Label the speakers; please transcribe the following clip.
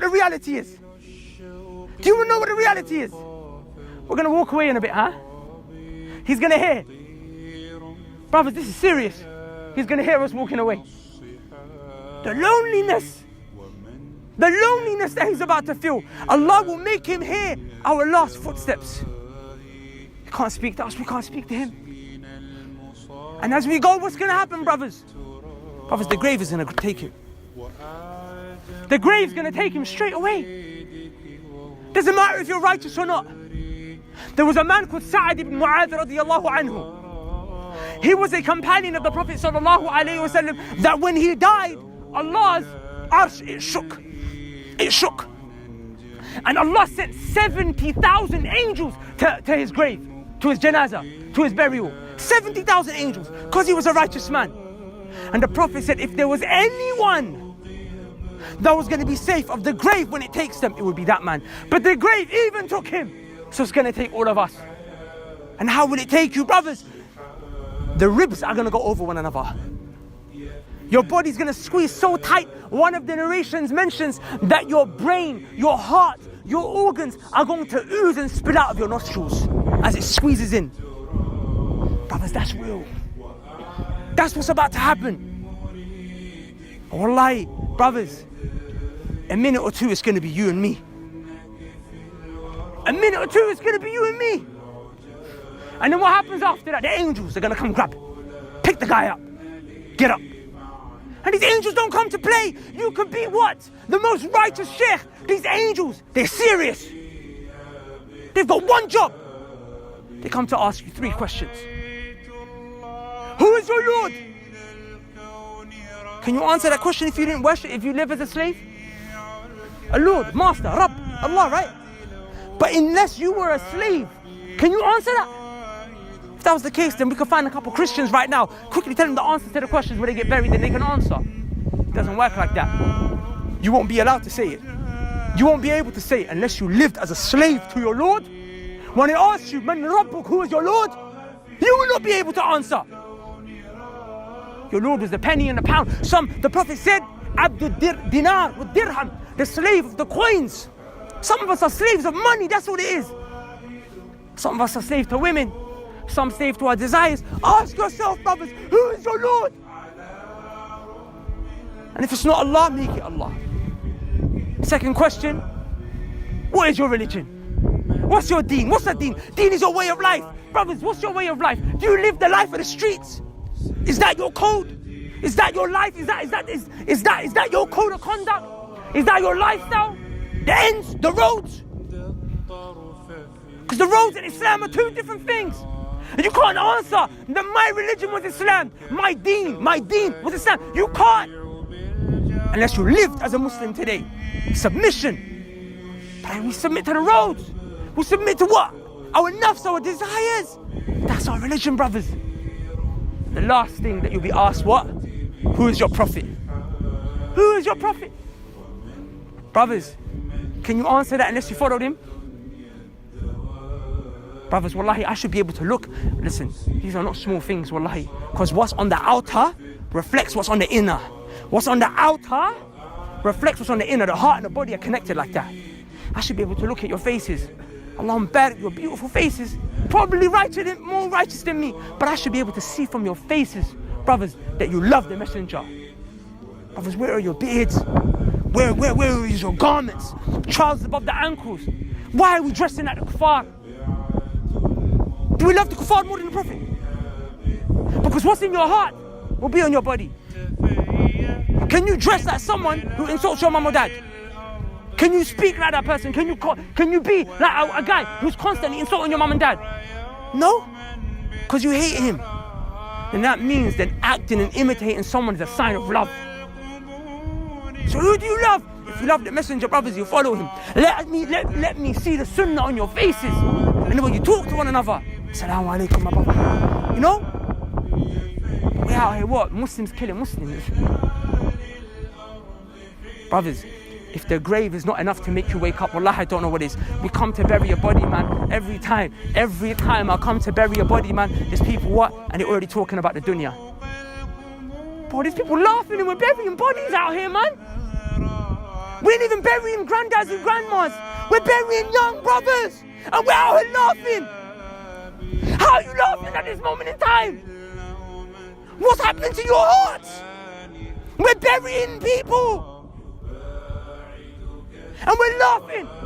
Speaker 1: what the reality is? Do you know what the reality is? We're going to walk away in a bit, huh? He's going to hear. Brothers, this is serious. He's going to hear us walking away. The loneliness that he's about to feel, Allah will make him hear our last footsteps. He can't speak to us, we can't speak to him. And as we go, what's going to happen, brothers? Brothers, the grave is going to take him. The grave's going to take him straight away. Doesn't matter if you're righteous or not. There was a man called Sa'ad ibn Mu'adh radiyallahu anhu. He was a companion of the Prophet sallallahu alayhi wasallam, that when he died, Allah's arsh, it shook. It shook. And Allah sent 70,000 angels to his grave, to his janazah, to his burial. 70,000 angels, because he was a righteous man. And the Prophet said, if there was anyone that was going to be safe of the grave when it takes them, it would be that man. But the grave even took him. So it's going to take all of us. And how will it take you, brothers? The ribs are going to go over one another. Your body's going to squeeze so tight. One of the narrations mentions that your brain, your heart, your organs are going to ooze and spill out of your nostrils as it squeezes in. Brothers, that's real. That's what's about to happen. Wallahi, brothers, a minute or two it's going to be you and me. A minute or two it's going to be you and me. And then what happens after that? The angels are going to come grab, pick the guy up, get up. And these angels don't come to play. You could be what? The most righteous sheikh. These angels, they're serious. They've got one job. They come to ask you 3 questions. Who is your Lord? Can you answer that question if you didn't worship, if you live as a slave? A Lord, Master, Rabb, Allah, right? But unless you were a slave, can you answer that? If that was the case, then we could find a couple Christians right now, quickly tell them the answers to the questions where they get buried, then they can answer. It doesn't work like that. You won't be allowed to say it. You won't be able to say it unless you lived as a slave to your Lord. When it asks you, Man Rabbuk, who is your Lord? You will not be able to answer. Your Lord was the penny and the pound. The Prophet said, Abdul dinar with dirham, the slave of the coins. Some of us are slaves of money, that's what it is. Some of us are slaves to women. Some slave to our desires. Ask yourself, brothers, who is your Lord? And if it's not Allah, make it Allah. Second question, what is your religion? What's your deen? What's the deen? Deen is your way of life. Brothers, what's your way of life? Do you live the life of the streets? Is that your code? Is that your life? Is that your code of conduct? Is that your lifestyle? The ends, the roads? Because the roads in Islam are 2 different things. And you can't answer that my religion was Islam, my deen was Islam. You can't. Unless you lived as a Muslim today. Submission. But we submit to the roads. We submit to what? Our nafs, our desires. That's our religion, brothers. The last thing that you'll be asked, what? Who is your prophet? Who is your prophet? Brothers, can you answer that unless you followed him? Brothers, wallahi, I should be able to look. Listen, these are not small things, wallahi. Because what's on the outer reflects what's on the inner. What's on the outer reflects what's on the inner. The heart and the body are connected like that. I should be able to look at your faces. Allahumma barik, your beautiful faces. Probably more righteous than me. But I should be able to see from your faces, brothers, that you love the messenger. Brothers, where are your beards? Where is your garments? Trousers above the ankles. Why are we dressing like the kuffar? Do we love the kuffar more than the Prophet? Because what's in your heart will be on your body. Can you dress like someone who insults your mom or dad? Can you speak like that person? Can you be like a guy who's constantly insulting your mom and dad? No? Because you hate him. And that means that acting and imitating someone is a sign of love. So who do you love? If you love the messenger, brothers, you follow him. Let me see the sunnah on your faces. And then when you talk to one another, Assalamu alaikum, my brother. You know? We out here what? Muslims killing Muslims. Brothers, if the grave is not enough to make you wake up, wallah, I don't know what is. We come to bury a body, man. Every time I come to bury a body, man, there's people what? And they're already talking about the dunya. Bro, there's people laughing and we're burying bodies out here, man. We ain't even burying granddads and grandmas. We're burying young brothers. And we're out here laughing. How are you laughing at this moment in time? What's happening to your hearts? We're burying people. And we're laughing.